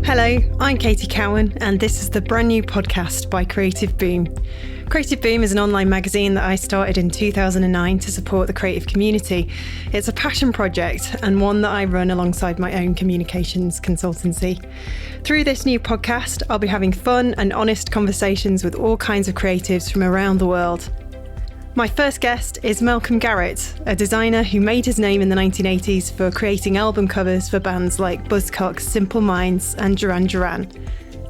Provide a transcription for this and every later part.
Hello, I'm Katie Cowan, and this is the brand new podcast by Creative Boom. Creative Boom is an online magazine that I started in 2009 to support the creative community. It's a passion project and one that I run alongside my own communications consultancy. Through this new podcast, I'll be having fun and honest conversations with all kinds of creatives from around the world. My first guest is Malcolm Garrett, a designer who made his name in the 1980s for creating album covers for bands like Buzzcocks, Simple Minds and Duran Duran.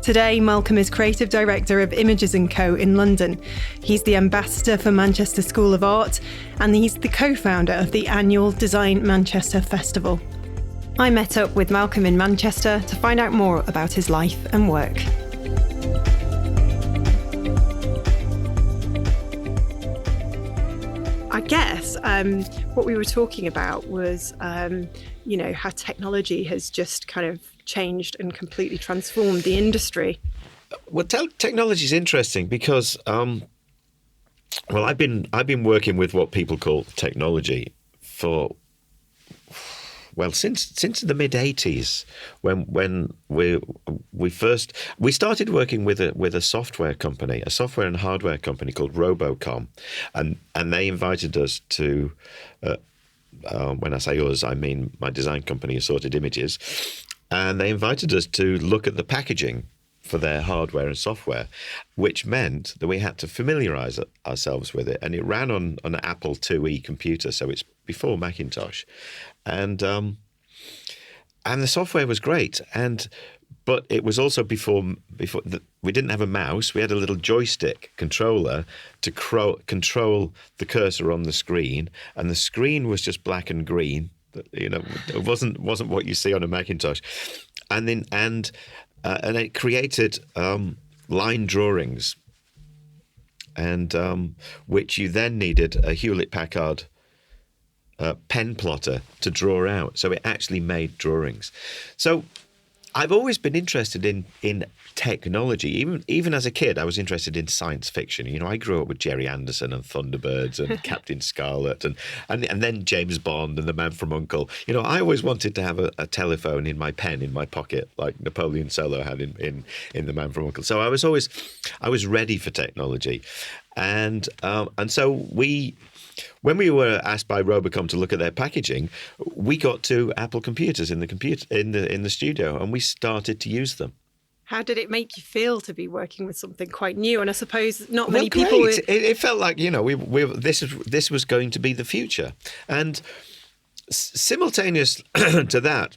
Today, Malcolm is creative director of Images & Co in London. He's the ambassador for Manchester School of Art, and he's the co-founder of the annual Design Manchester Festival. I met up with Malcolm in Manchester to find out more about his life and work. I guess what we were talking about was, how technology has just kind of changed and completely transformed the industry. Well, technology is interesting because, I've been working with what people call technology for, since the mid '80s, when we started working with a software company, a software and hardware company called Robocom, and they invited us to. When I say us, I mean my design company, Assorted Images, and they invited us to look at the packaging for their hardware and software, which meant that we had to familiarise ourselves with it, and it ran on an Apple IIe computer, so it's before Macintosh. And the software was great, but it was also before we didn't have a mouse. We had a little joystick controller to control the cursor on the screen, and the screen was just black and green. It wasn't what you see on a Macintosh, and it created line drawings, and which you then needed a Hewlett-Packard pen plotter to draw out. So it actually made drawings. So I've always been interested in technology. Even as a kid, I was interested in science fiction. I grew up with Jerry Anderson and Thunderbirds and Captain Scarlet and then James Bond and The Man from U.N.C.L.E. I always wanted to have a telephone in my pocket, like Napoleon Solo had in The Man from U.N.C.L.E. So I was ready for technology, and so when we were asked by Robocom to look at their packaging, we got two Apple computers in the studio, and we started to use them. How did it make you feel to be working with something quite new? And I suppose not many people. It felt like this was going to be the future, and simultaneous to that.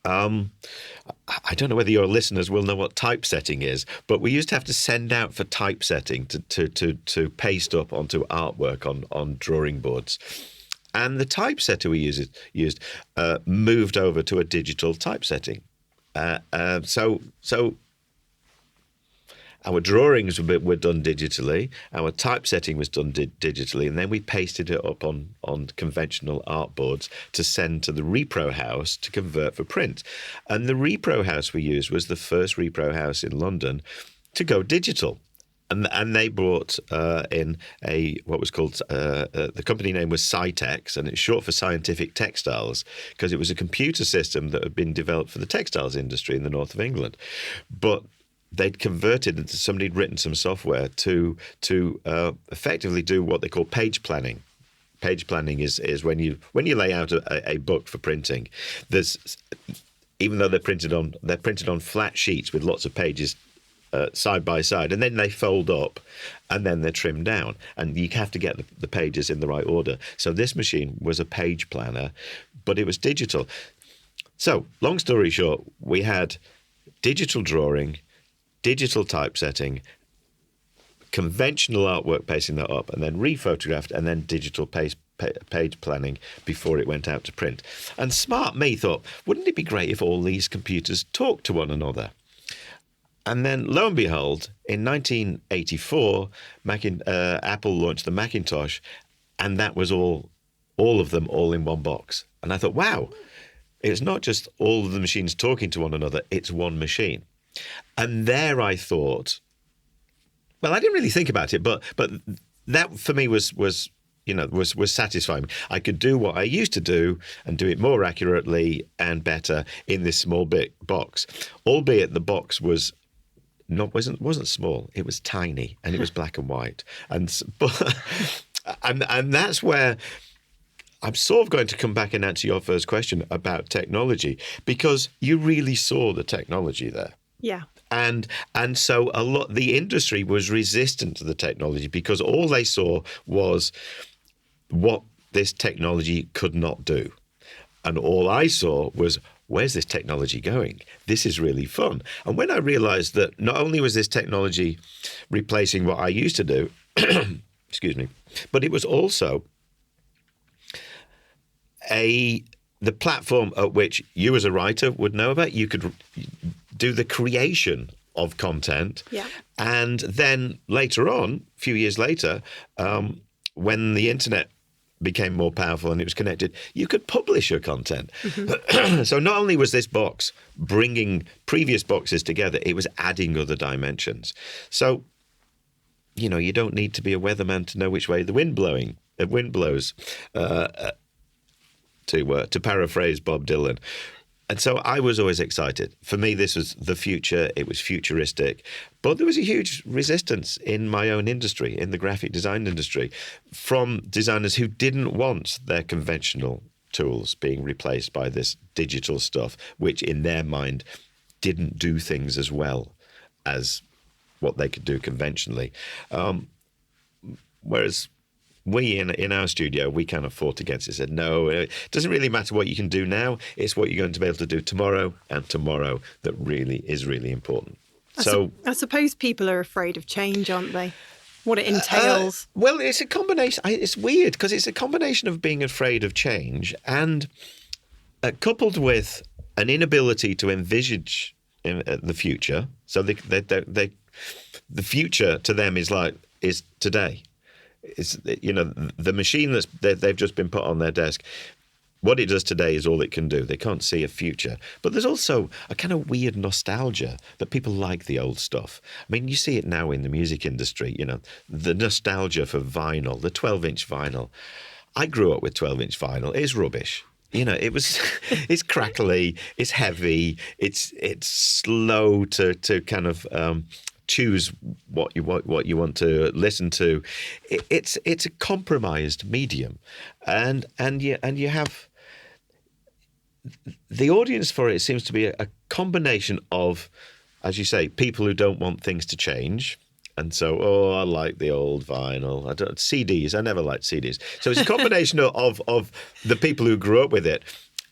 I don't know whether your listeners will know what typesetting is, but we used to have to send out for typesetting to paste up onto artwork on drawing boards. And the typesetter we used moved over to a digital typesetting. So our drawings were done digitally, our typesetting was done digitally, and then we pasted it up on conventional artboards to send to the repro house to convert for print. And the repro house we used was the first repro house in London to go digital. And they brought in what was called, the company name was Scitex, and it's short for Scientific Textiles, because it was a computer system that had been developed for the textiles industry in the north of England. But they'd converted, somebody had written some software to effectively do what they call page planning. Page planning is when you lay out a book for printing, even though they're printed on flat sheets with lots of pages side by side, and then they fold up and then they're trimmed down, and you have to get the pages in the right order. So this machine was a page planner, but it was digital. So long story short, we had digital drawing, digital typesetting, conventional artwork pasting that up, and then rephotographed, and then digital page planning before it went out to print. And smart me thought, wouldn't it be great if all these computers talked to one another? And then, lo and behold, in 1984, Apple launched the Macintosh, and that was all of them all in one box. And I thought, wow, it's not just all of the machines talking to one another, it's one machine. And there I thought, well, I didn't really think about it, but that for me was was satisfying. I could do what I used to do and do it more accurately and better in this small bit box, albeit the box wasn't small. It was tiny and it was black and white, and that's where I'm sort of going to come back and answer your first question about technology, because you really saw the technology there. Yeah. And so the industry was resistant to the technology because all they saw was what this technology could not do. And all I saw was, where's this technology going? This is really fun. And when I realized that not only was this technology replacing what I used to do, excuse me, but it was also the platform at which you as a writer would know about. You could do the creation of content. Yeah. And then later on, a few years later, when the internet became more powerful and it was connected, you could publish your content. Mm-hmm. So not only was this box bringing previous boxes together, it was adding other dimensions. So, you don't need to be a weatherman to know which way the wind blows, to paraphrase Bob Dylan. And so I was always excited. For me, this was the future. It was futuristic. But there was a huge resistance in my own industry, in the graphic design industry, from designers who didn't want their conventional tools being replaced by this digital stuff, which in their mind didn't do things as well as what they could do conventionally. Whereas we in our studio, we kind of fought against it, said, no, it doesn't really matter what you can do now. It's what you're going to be able to do tomorrow and tomorrow that really is really important. I suppose people are afraid of change, aren't they? What it entails. Well, it's a combination. It's weird because it's a combination of being afraid of change and coupled with an inability to envisage the future. So the future to them is today. It's, the machine they've just been put on their desk. What it does today is all it can do. They can't see a future. But there's also a kind of weird nostalgia that people like the old stuff. I mean, you see it now in the music industry, the nostalgia for vinyl, the 12-inch vinyl. I grew up with 12-inch vinyl. It's rubbish. It's crackly, it's heavy, it's slow to kind of choose what you want to listen to. It's a compromised medium, and you have the audience for it seems to be a combination of, as you say, people who don't want things to change. And so, I like the old vinyl. CDs. I never liked CDs. So it's a combination of the people who grew up with it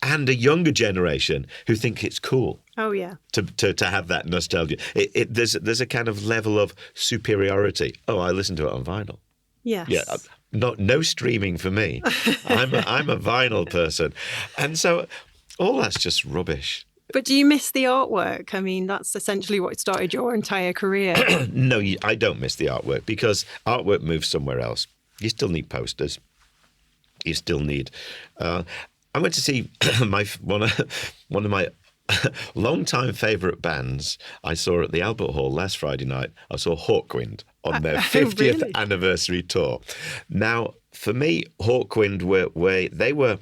and a younger generation who think it's cool. Oh yeah. To have that nostalgia. There's a kind of level of superiority. Oh, I listen to it on vinyl. Yes. Yeah. No streaming for me. I'm a vinyl person, and so all that's just rubbish. But do you miss the artwork? I mean, that's essentially what started your entire career. No, I don't miss the artwork because artwork moves somewhere else. You still need posters. You still need. I went to see one of my long-time favourite bands. I saw at the Albert Hall last Friday night. I saw Hawkwind on their 50th really? anniversary tour. Now, for me, Hawkwind were.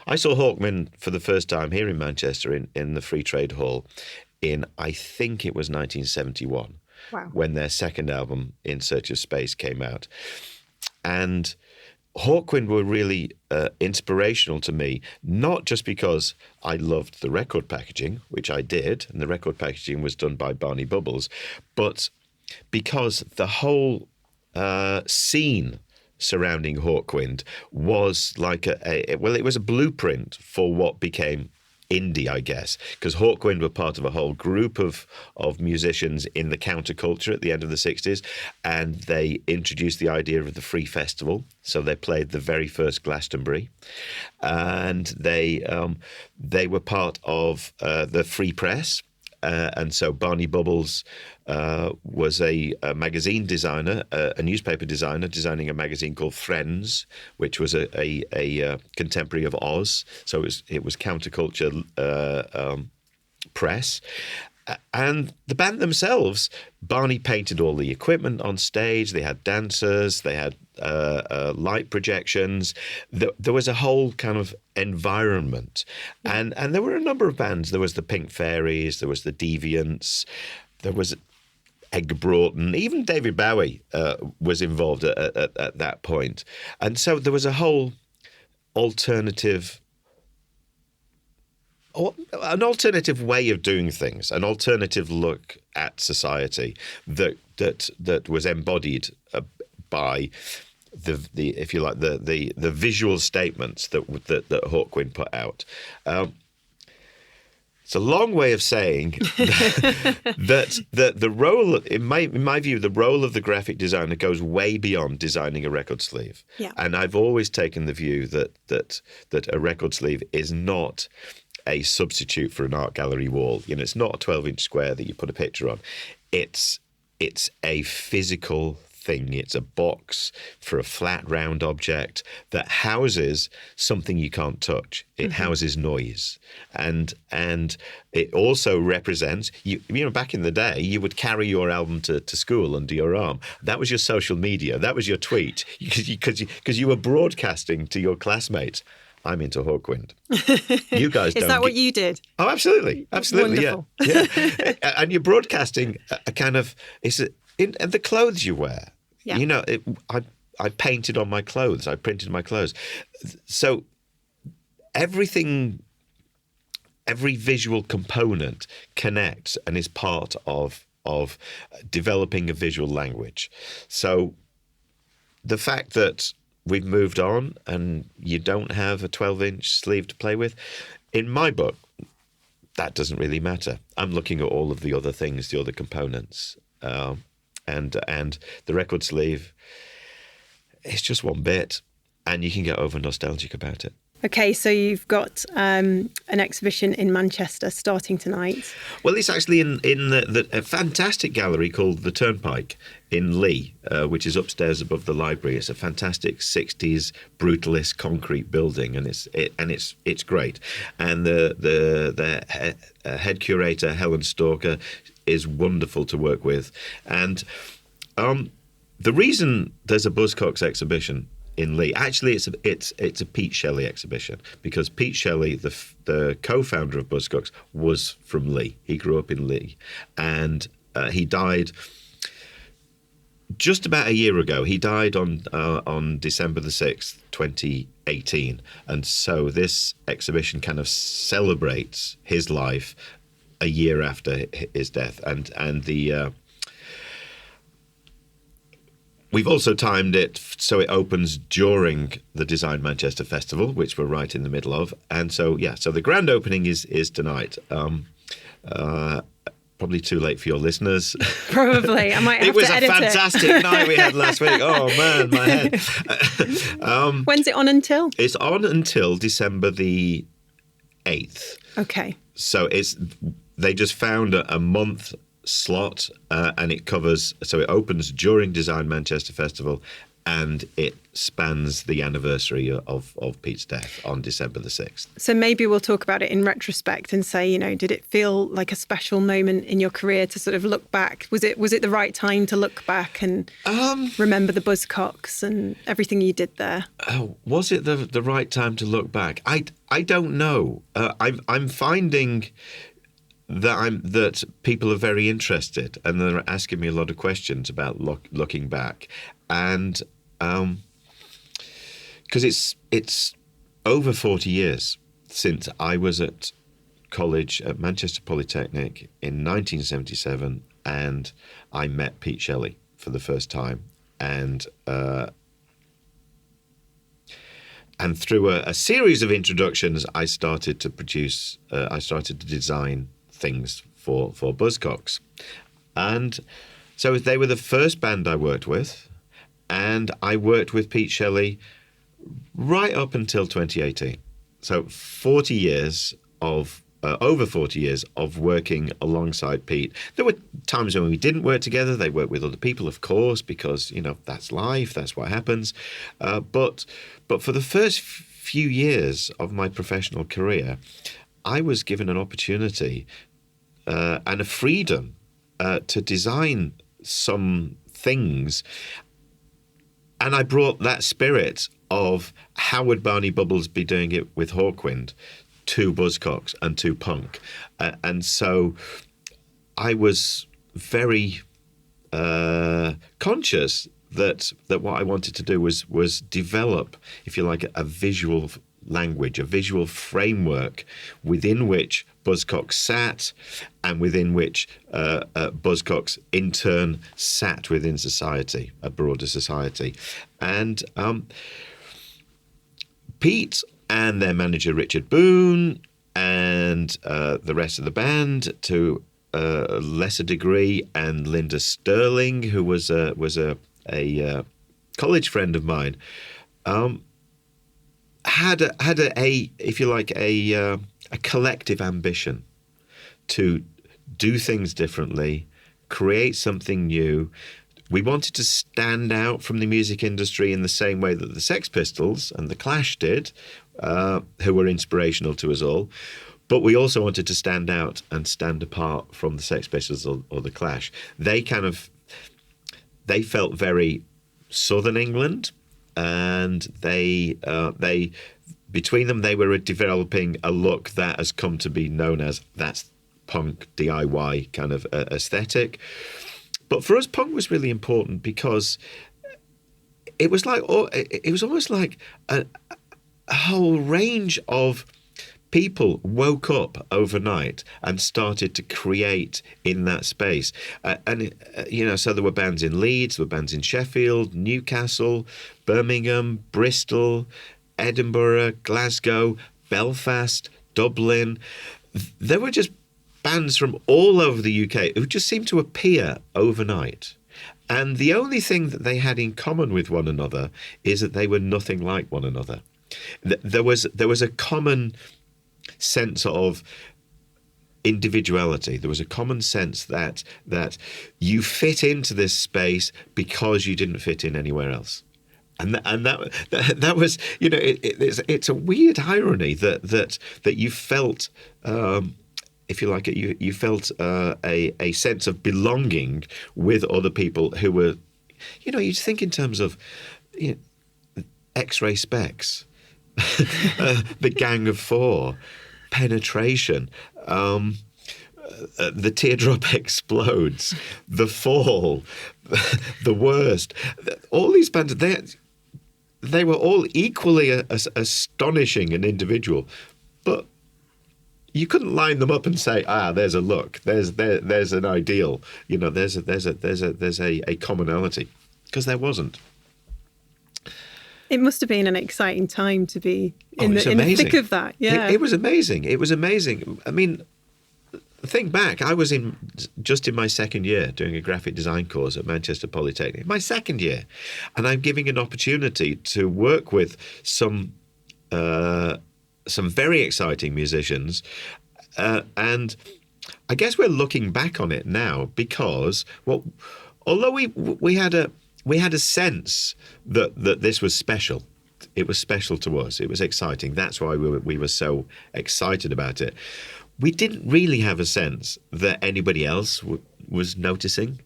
I saw Hawkwind for the first time here in Manchester in the Free Trade Hall in, I think it was 1971. Wow. When their second album, In Search of Space, came out. And Hawkwind were really inspirational to me, not just because I loved the record packaging, which I did, and the record packaging was done by Barney Bubbles, but because the whole scene surrounding Hawkwind was like it was a blueprint for what became indie, I guess, because Hawkwind were part of a whole group of musicians in the counterculture at the end of the 60s, and they introduced the idea of the free festival. So they played the very first Glastonbury, and they were part of the Free Press. And so Barney Bubbles was a magazine designer, a newspaper designer, designing a magazine called Friends, which was a contemporary of Oz. So it was counterculture press. And the band themselves, Barney painted all the equipment on stage. They had dancers, they had light projections. There was a whole kind of environment. And there were a number of bands. There was the Pink Fairies, there was the Deviants, there was Edgar Broughton, even David Bowie was involved at that point. And so there was a whole an alternative way of doing things, an alternative look at society that was embodied by the if you like the visual statements that Hawkwind put out. It's a long way of saying that the role, in my view, the role of the graphic designer goes way beyond designing a record sleeve. Yeah. And I've always taken the view that a record sleeve is not a substitute for an art gallery wall. You know, it's not a 12-inch square that you put a picture on. It's a physical thing. It's a box for a flat, round object that houses something you can't touch. It houses noise, and it also represents you know, back in the day, you would carry your album to school under your arm. That was your social media. That was your tweet, because you were broadcasting to your classmates. I'm into Hawkwind. You guys don't. Is that what you did? Oh, absolutely. Wonderful. Yeah. And you're broadcasting a kind of, and the clothes you wear. Yeah. You know, I painted on my clothes. I printed my clothes. So everything, every visual component connects and is part of developing a visual language. So the fact that we've moved on and you don't have a 12-inch sleeve to play with, in my book, that doesn't really matter. I'm looking at all of the other things, the other components. And the record sleeve, it's just one bit, and you can get over nostalgic about it. Okay, so you've got an exhibition in Manchester starting tonight. Well, it's actually in a fantastic gallery called The Turnpike in Lee, which is upstairs above the library. It's a fantastic 60s brutalist concrete building, and it's great. And the head curator, Helen Stalker, is wonderful to work with. And the reason there's a Buzzcocks exhibition in Lee, actually it's a Pete Shelley exhibition, because Pete Shelley, the co-founder of Buzzcocks, was from Lee. He grew up in Lee, and he died just about a year ago. He died on December the 6th, 2018, and so this exhibition kind of celebrates his life a year after his death, and the we've also timed it so it opens during the Design Manchester Festival, which we're right in the middle of. And so, so the grand opening is tonight. Probably too late for your listeners. Probably. I might have to edit it. It was a fantastic night we had last week. Oh, man, my head. When's it on until? It's on until December the 8th. Okay. So they just found a month slot, and it covers, so it opens during Design Manchester Festival, and it spans the anniversary of Pete's death on December the 6th. So maybe we'll talk about it in retrospect and say, you know, did it feel like a special moment in your career to sort of look back? Was it the right time to look back and remember the Buzzcocks and everything you did there? Was it the right time to look back? I don't know. I'm finding that people are very interested, and they're asking me a lot of questions about looking back, and because it's over 40 years since I was at college at Manchester Polytechnic in 1977, and I met Pete Shelley for the first time, and through a series of introductions, I started to design things for Buzzcocks. And so they were the first band I worked with, and I worked with Pete Shelley right up until 2018. So 40 years of over 40 years of working alongside Pete. There were times when we didn't work together. They worked with other people, of course, because, you know, that's life, that's what happens. But for the first few years of my professional career, I was given an opportunity and a freedom to design some things. And I brought that spirit of how would Barney Bubbles be doing it with Hawkwind to Buzzcocks and to punk. And so I was very conscious that what I wanted to do was develop, if you like, a visual language, a visual framework within which Buzzcocks sat, and within which Buzzcocks in turn sat within society, a broader society. And Pete and their manager Richard Boone and the rest of the band, to a lesser degree, and Linda Sterling, who was a college friend of mine, had a if you like a collective ambition to do things differently, create something new. We wanted to stand out from the music industry in the same way that the Sex Pistols and the Clash did, who were inspirational to us all. But we also wanted to stand out and stand apart from the Sex Pistols or the Clash. They felt very Southern England, and they between them they were developing a look that has come to be known as that's punk DIY kind of aesthetic. But for us, punk was really important because it was almost like a whole range of people woke up overnight and started to create in that space. So there were bands in Leeds, there were bands in Sheffield, Newcastle, Birmingham, Bristol, Edinburgh, Glasgow, Belfast, Dublin. There were just bands from all over the UK who just seemed to appear overnight. And the only thing that they had in common with one another is that they were nothing like one another. There was a common sense of individuality. There was a common sense that you fit into this space because you didn't fit in anywhere else. And that was, it's a weird irony that you felt, if you like it, you felt a sense of belonging with other people who were, you think in terms of X-Ray Specs, the Gang of Four, Penetration, The Teardrop Explodes, The Fall, The Worst. All these bands, they were all equally astonishing and individual, but you couldn't line them up and say, there's a look, there's an ideal, there's a commonality, because there wasn't. It must have been an exciting time to be in the thick of that. Yeah, it was amazing. It was amazing. I mean, think back, I was just in my second year doing a graphic design course at Manchester Polytechnic, my second year, and I'm giving an opportunity to work with some very exciting musicians, and I guess we're looking back on it now because, although we had a sense that this was special. It was special to us. It was exciting. That's why we were so excited about it. We didn't really have a sense that anybody else was noticing.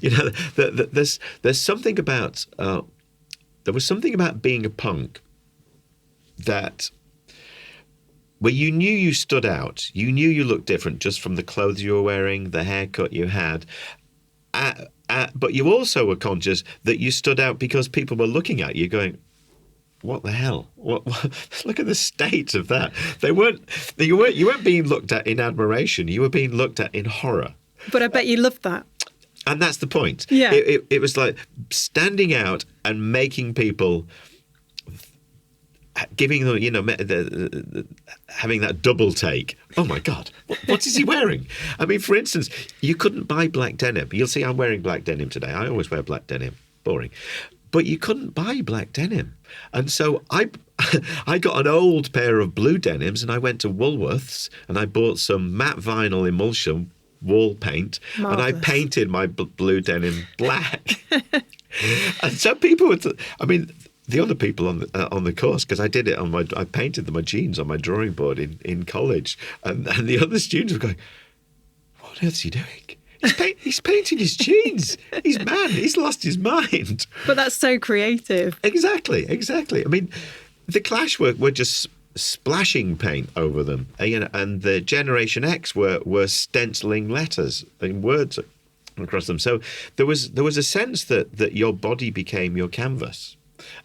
There's something about there was something about being a punk that where you knew you stood out. You knew you looked different just from the clothes you were wearing, the haircut you had. But you also were conscious that you stood out because people were looking at you going, what the hell? What look at the state of that. You weren't being looked at in admiration. You were being looked at in horror. But I bet you loved that. And that's the point. Yeah. It was like standing out and making people, giving them, having that double take. Oh my God, what is he wearing? I mean, for instance, you couldn't buy black denim. You'll see I'm wearing black denim today. I always wear black denim. Boring. But you couldn't buy black denim. And so I got an old pair of blue denims and I went to Woolworths and I bought some matte vinyl emulsion wall paint. Marvelous. And I painted my blue denim black. And so people would, the other people on the course, because I did it I painted my jeans on my drawing board in college, and the other students were going, on earth is he doing? He's painting his jeans. He's mad. He's lost his mind. But that's so creative. Exactly. I mean, the Clash were just splashing paint over them, and the Generation X were stenciling letters and words across them. So there was a sense that your body became your canvas,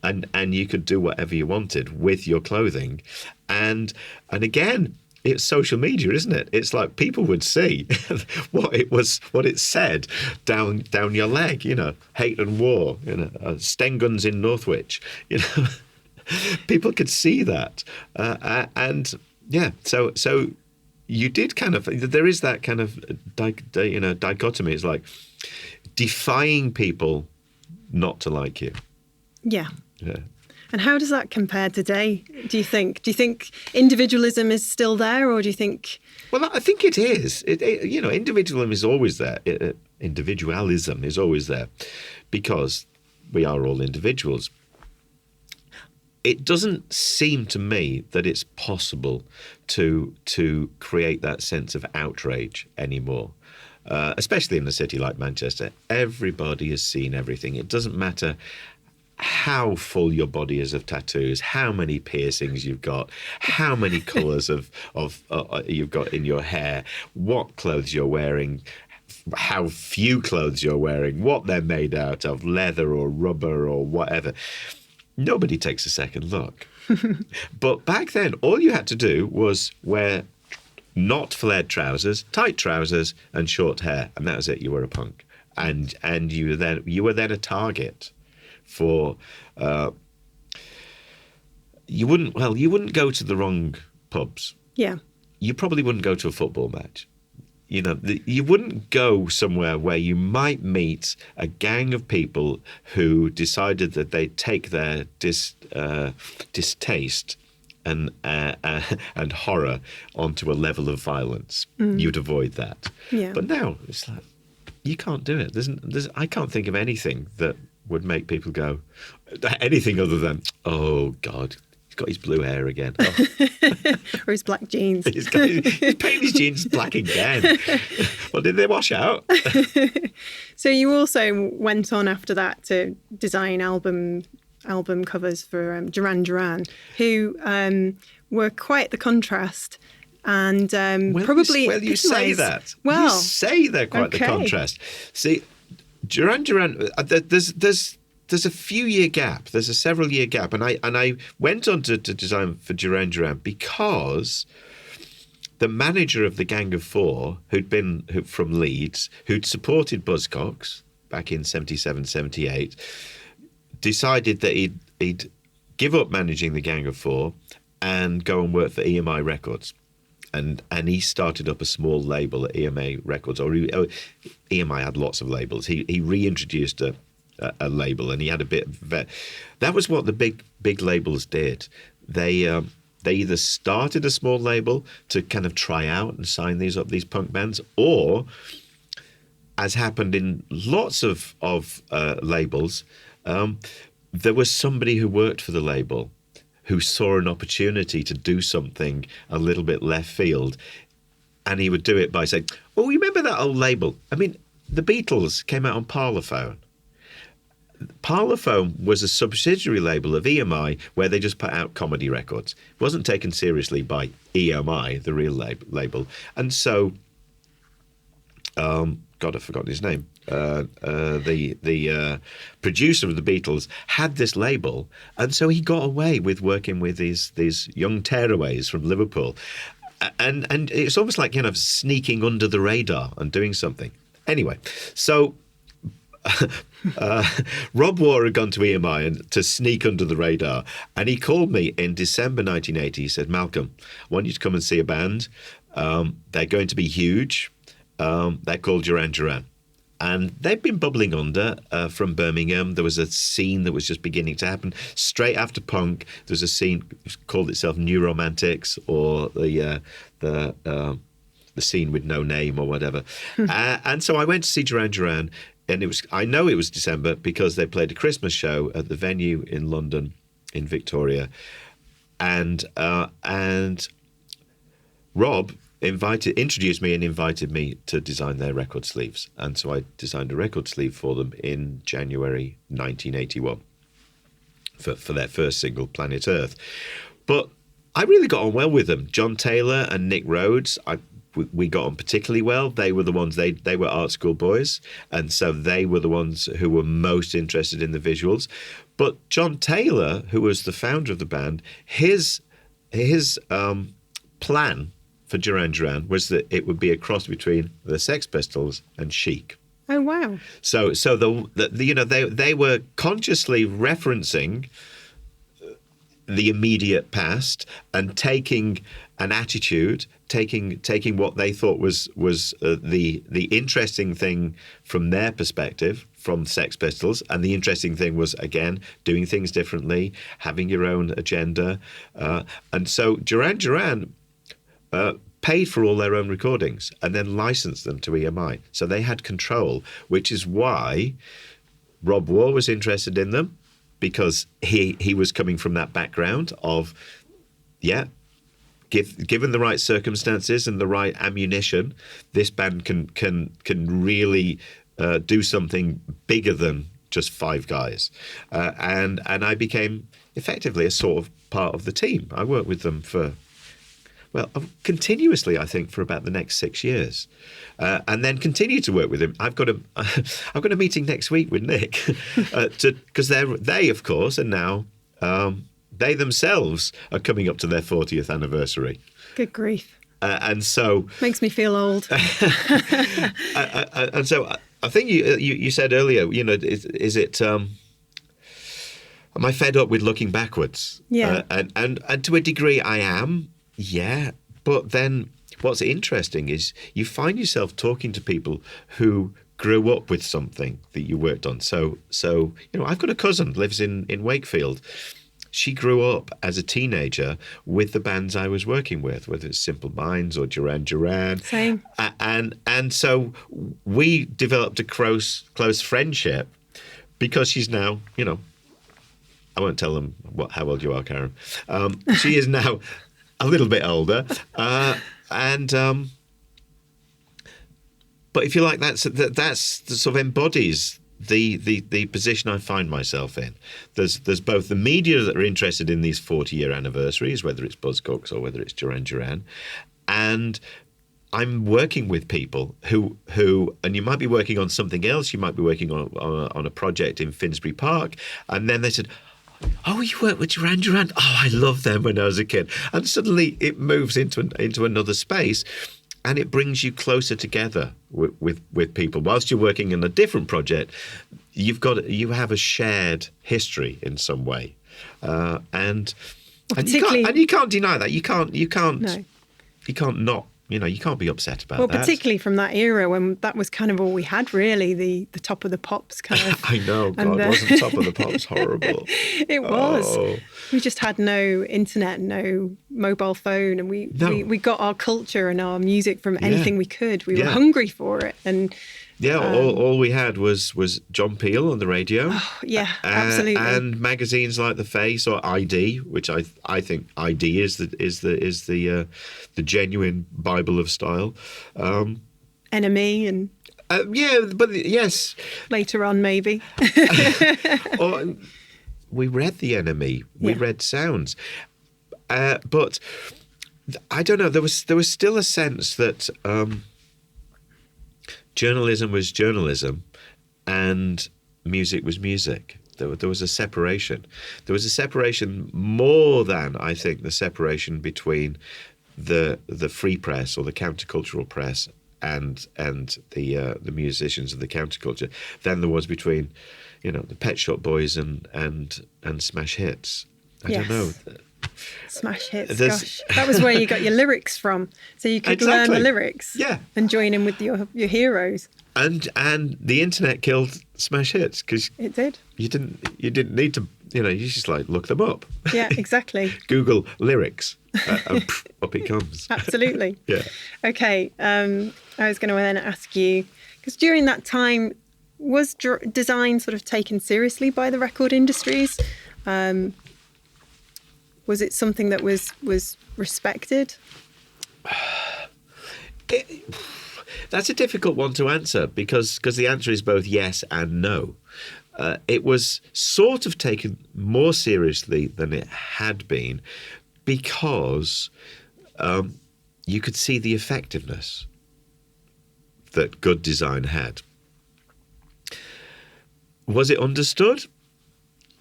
and you could do whatever you wanted with your clothing, and again. It's social media, isn't it? It's like people would see what it said down your leg, hate and war, Stenguns in Northwich, people could see that, and yeah, so you did kind of, there is that kind of dichotomy. It's like defying people not to like you. Yeah. Yeah. And how does that compare today, do you think? Do you think individualism is still there, or do you think... Well, I think it is. Individualism is always there. Individualism is always there because we are all individuals. It doesn't seem to me that it's possible to create that sense of outrage anymore. Especially in a city like Manchester. Everybody has seen everything. It doesn't matter how full your body is of tattoos, how many piercings you've got, how many colours of you've got in your hair, what clothes you're wearing, how few clothes you're wearing, what they're made out of, leather or rubber or whatever. Nobody takes a second look. But back then, all you had to do was wear not flared trousers, tight trousers and short hair, and that was it. You were a punk, and you were then a target for you wouldn't go to the wrong pubs. Yeah. You probably wouldn't go to a football match. You wouldn't go somewhere where you might meet a gang of people who decided that they'd take their distaste and horror onto a level of violence. You'd avoid that. Yeah. But now it's like you can't do it. I can't think of anything that would make people go anything other than, oh God, he's got his blue hair again. Oh. Or his black jeans. He's painted his jeans black again. Well, did they wash out? So you also went on after that to design album covers for Duran Duran, who were quite the contrast. And probably... Well, you say that. Well, you say they're quite the contrast. See, Duran Duran, there's a few-year gap. There's a several-year gap. And I went on to design for Duran Duran because the manager of the Gang of Four, from Leeds, who'd supported Buzzcocks back in 77, 78, decided that he'd give up managing the Gang of Four and go and work for EMI Records. And he started up a small label at EMI Records, or EMI had lots of labels. He reintroduced a label, and he had a bit of that was what the big labels did. They either started a small label to kind of try out and sign these punk bands, or, as happened in lots of labels, there was somebody who worked for the label who saw an opportunity to do something a little bit left field, and he would do it by saying, "Oh, you remember that old label? I mean, the Beatles came out on Parlophone. Parlophone was a subsidiary label of EMI where they just put out comedy records. It wasn't taken seriously by EMI, the real label. And so, God, I've forgotten his name. The producer of the Beatles had this label, and so he got away with working with these young tearaways from Liverpool, and it's almost like sneaking under the radar and doing something. Anyway, so Rob Waugh had gone to EMI and to sneak under the radar, and he called me in December 1980. He said, "Malcolm, I want you to come and see a band. They're going to be huge. They're called Duran Duran." And they'd been bubbling under from Birmingham. There was a scene that was just beginning to happen. Straight after punk, there was a scene called itself New Romantics, or the scene with no name or whatever. And so I went to see Duran Duran, and I know it was December because they played a Christmas show at the venue in London, in Victoria, and Rob introduced me and invited me to design their record sleeves. And so I designed a record sleeve for them in January 1981 for their first single, Planet Earth. But I really got on well with them. John Taylor and Nick Rhodes, we got on particularly well. They were the ones, they were art school boys, and so they were the ones who were most interested in the visuals. But John Taylor, who was the founder of the band, his plan for Duran Duran was that it would be a cross between the Sex Pistols and Chic. Oh wow! So they were consciously referencing the immediate past and taking an attitude, taking what they thought was the interesting thing from their perspective, from Sex Pistols, and the interesting thing was, again, doing things differently, having your own agenda, and so Duran Duran paid for all their own recordings and then licensed them to EMI, so they had control, which is why Rob Waugh was interested in them, because he was coming from that background of, given the right circumstances and the right ammunition, this band can really do something bigger than just five guys. And I became effectively a sort of part of the team. I worked with them continuously, I think, for about the next 6 years, and then continue to work with him. I've got a meeting next week with Nick, because they of course are now they themselves are coming up to their 40th anniversary. Good grief! And so makes me feel old. And so I think you said earlier, is it? Am I fed up with looking backwards? Yeah. And to a degree, I am. Yeah, but then what's interesting is you find yourself talking to people who grew up with something that you worked on. So I've got a cousin lives in Wakefield. She grew up as a teenager with the bands I was working with, whether it's Simple Minds or Duran Duran. Same. And so we developed a close friendship, because she's now, I won't tell them how old you are, Karen. She is now a little bit older, but if you like, that's sort of embodies the position I find myself in. There's both the media that are interested in these 40-year anniversaries, whether it's Buzzcocks or whether it's Duran Duran, and I'm working with people who, and you might be working on something else. You might be working on a project in Finsbury Park, and then they said, "Oh, you work with Duran Duran? Oh, I loved them when I was a kid." And suddenly it moves into another space, and it brings you closer together with people. Whilst you're working in a different project, you have a shared history in some way, and you can't deny that. You can't not. You can't be upset about that. Well, particularly from that era when that was kind of all we had, really, the top of the pops kind of. I know, God, wasn't Top of the Pops horrible? It was. Oh. We just had no internet, no mobile phone, and we got our culture and our music from anything we could. We were hungry for it, and. Yeah, all we had was John Peel on the radio. Oh, yeah, absolutely. And magazines like The Face or ID, which I think ID is the genuine Bible of style. Enemy and yes. Later on, maybe. We read The Enemy. We read Sounds, but I don't know. There was still a sense that. Journalism was journalism, and music was music. There was a separation. There was a separation more than, I think, the separation between the free press or the countercultural press and the musicians of the counterculture than there was between, the Pet Shop Boys and Smash Hits. I don't know. Smash Hits, gosh. That was where you got your lyrics from. So you could learn the lyrics and join in with your heroes. And the internet killed Smash Hits, because it did. You didn't need to, you just look them up. Yeah, exactly. Google lyrics and up it comes. Absolutely. Yeah. Okay, I was going to then ask you, because during that time, was design sort of taken seriously by the record industries? Was it something that was respected? That's a difficult one to answer because the answer is both yes and no. It was sort of taken more seriously than it had been because you could see the effectiveness that good design had. Was it understood?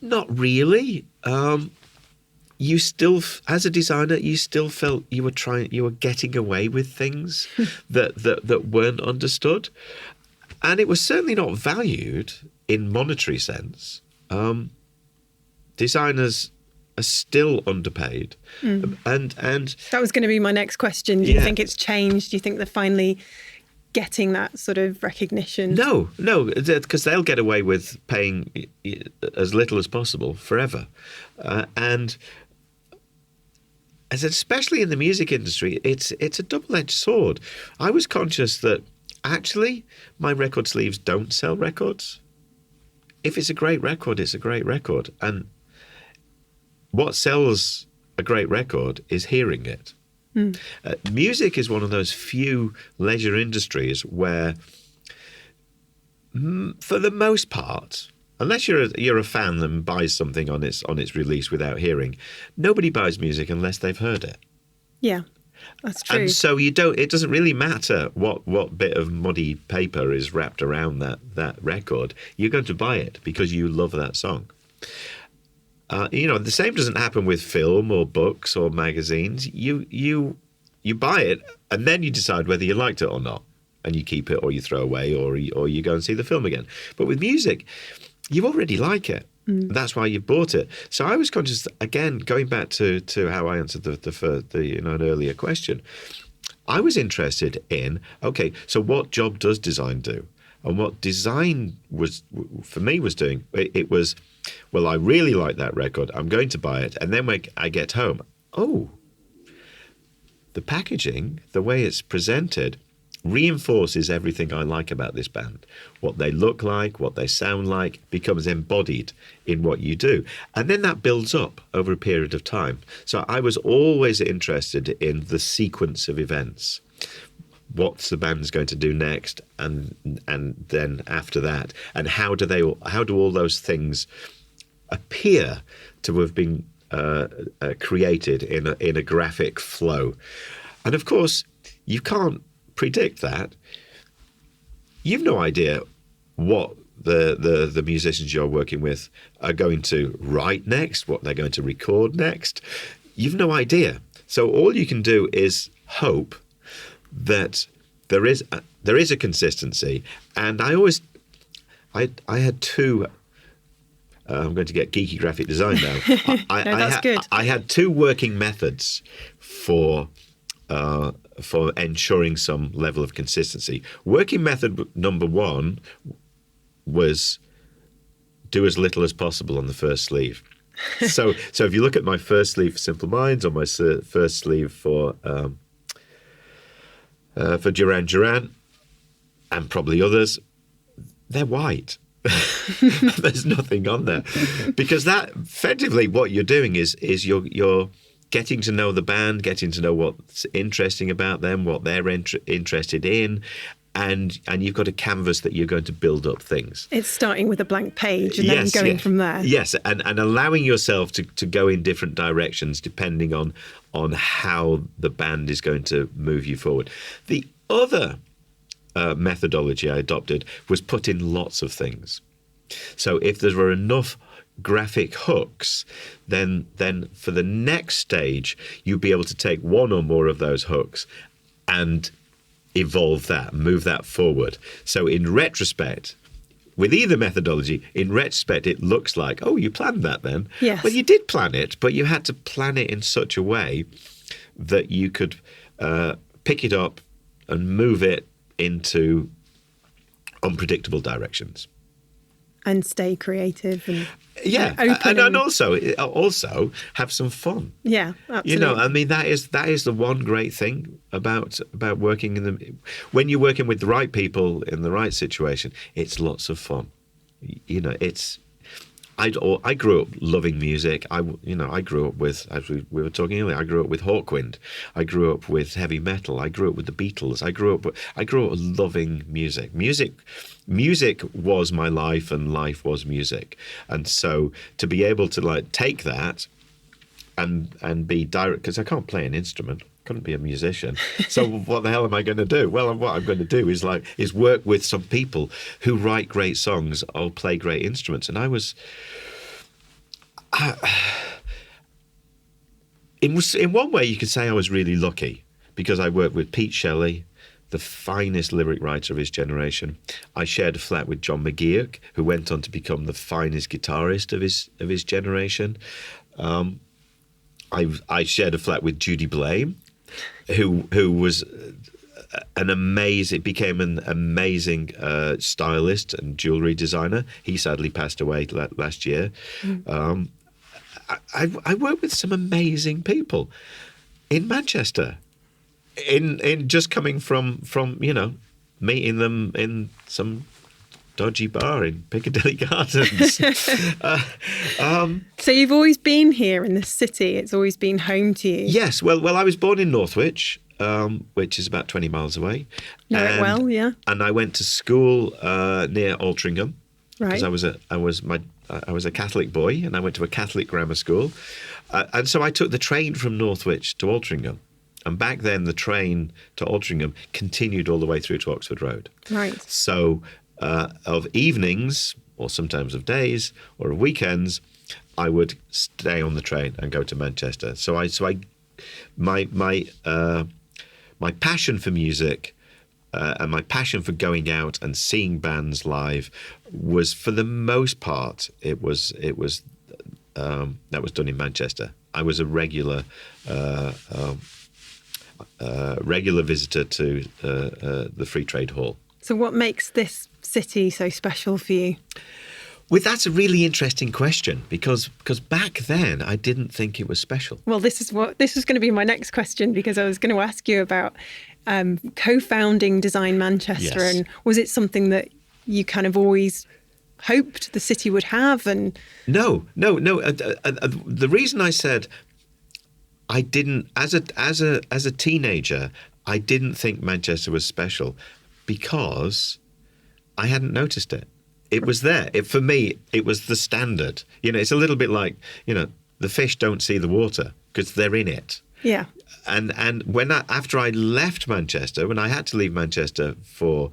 Not really. You still, as a designer, you still felt you were getting away with things that weren't understood, and it was certainly not valued in monetary sense. Designers are still underpaid, and that was going to be my next question. Do you think it's changed? Do you think they're finally getting that sort of recognition? No, because they'll get away with paying as little as possible forever, and especially in the music industry, it's a double-edged sword. I was conscious that actually my record sleeves don't sell records. If it's a great record, it's a great record, and what sells a great record is hearing it. Music is one of those few leisure industries where, for the most part, unless you're a fan and buys something on its release without hearing, nobody buys music unless they've heard it. Yeah, that's true. And so it doesn't really matter what bit of muddy paper is wrapped around that record. You're going to buy it because you love that song. The same doesn't happen with film or books or magazines. You buy it and then you decide whether you liked it or not, and you keep it or you throw away or you go and see the film again. But with music, you already like it. That's why you bought it. So I was conscious, again, going back to how I answered an earlier question. I was interested in, okay, so what job does design do? And what design was doing, it was, well, I really like that record. I'm going to buy it. And then when I get home, the packaging, the way it's presented, reinforces everything I like about this band. What they look like, what they sound like, becomes embodied in what you do. And then that builds up over a period of time. So I was always interested in the sequence of events. What's the band's going to do next, and then after that, and how do all those things appear to have been created in a graphic flow? And of course, you can't predict that. You've no idea what the musicians you're working with are going to write next, what they're going to record next. You've no idea. So all you can do is hope that there is a consistency. And I had two. I'm going to get geeky graphic design now. That's good. I had two working methods for ensuring some level of consistency. Working method number one was do as little as possible on the first sleeve. So if you look at my first sleeve for Simple Minds or my first sleeve for Duran Duran and probably others, they're white. There's nothing on there, because that effectively what you're doing is you're getting to know the band, getting to know what's interesting about them, what they're interested in, and you've got a canvas that you're going to build up things. It's starting with a blank page and then going from there. Yes, and allowing yourself to go in different directions depending on how the band is going to move you forward. The other methodology I adopted was put in lots of things. So if there were enough graphic hooks, then for the next stage, you'd be able to take one or more of those hooks and evolve that, move that forward. So in retrospect, with either methodology, in retrospect, it looks like, oh, you planned that then. Yes. Well, you did plan it, but you had to plan it in such a way that you could pick it up and move it into unpredictable directions. And stay creative and open and also have some fun. Yeah, absolutely. I mean that is the one great thing about working when you're working with the right people in the right situation. It's lots of fun. It's I grew up loving music. I grew up with, as we were talking earlier, I grew up with Hawkwind. I grew up with heavy metal. I grew up with the Beatles. I grew up loving music. Music was my life, and life was music. And so to be able to like take that and be direct, because I can't play an instrument. Couldn't be a musician. So what the hell am I going to do? Well, what I'm going to do is work with some people who write great songs or play great instruments. And I was, in one way, you could say I was really lucky, because I worked with Pete Shelley, the finest lyric writer of his generation. I shared a flat with John McGeoch, who went on to become the finest guitarist of his generation. I shared a flat with Judy Blame, who was became an amazing stylist and jewellery designer. He sadly passed away last year. I worked with some amazing people in Manchester, in just coming from meeting them in some dodgy bar in Piccadilly Gardens. So you've always been here in this city. It's always been home to you. Yes. Well, I was born in Northwich, which is about 20 miles away. Know it well, yeah. And I went to school near Altrincham, right? Because I was a Catholic boy, and I went to a Catholic grammar school, and so I took the train from Northwich to Altrincham. And back then, the train to Altrincham continued all the way through to Oxford Road. Right. So of evenings, or sometimes of days, or of weekends, I would stay on the train and go to Manchester. My passion for music and my passion for going out and seeing bands live was, for the most part, that was done in Manchester. I was a regular visitor to the Free Trade Hall. So what makes this city so special for you? Well, that's a really interesting question, because back then I didn't think it was special. Well, this was going to be my next question, because I was going to ask you about co-founding Design Manchester. Yes. And was it something that you kind of always hoped the city would have? And no. The reason I said I didn't, as a teenager, I didn't think Manchester was special, because I hadn't noticed it. It was there. For me, it was the standard. It's a little bit like, the fish don't see the water because they're in it. Yeah. And after I left Manchester, when I had to leave Manchester for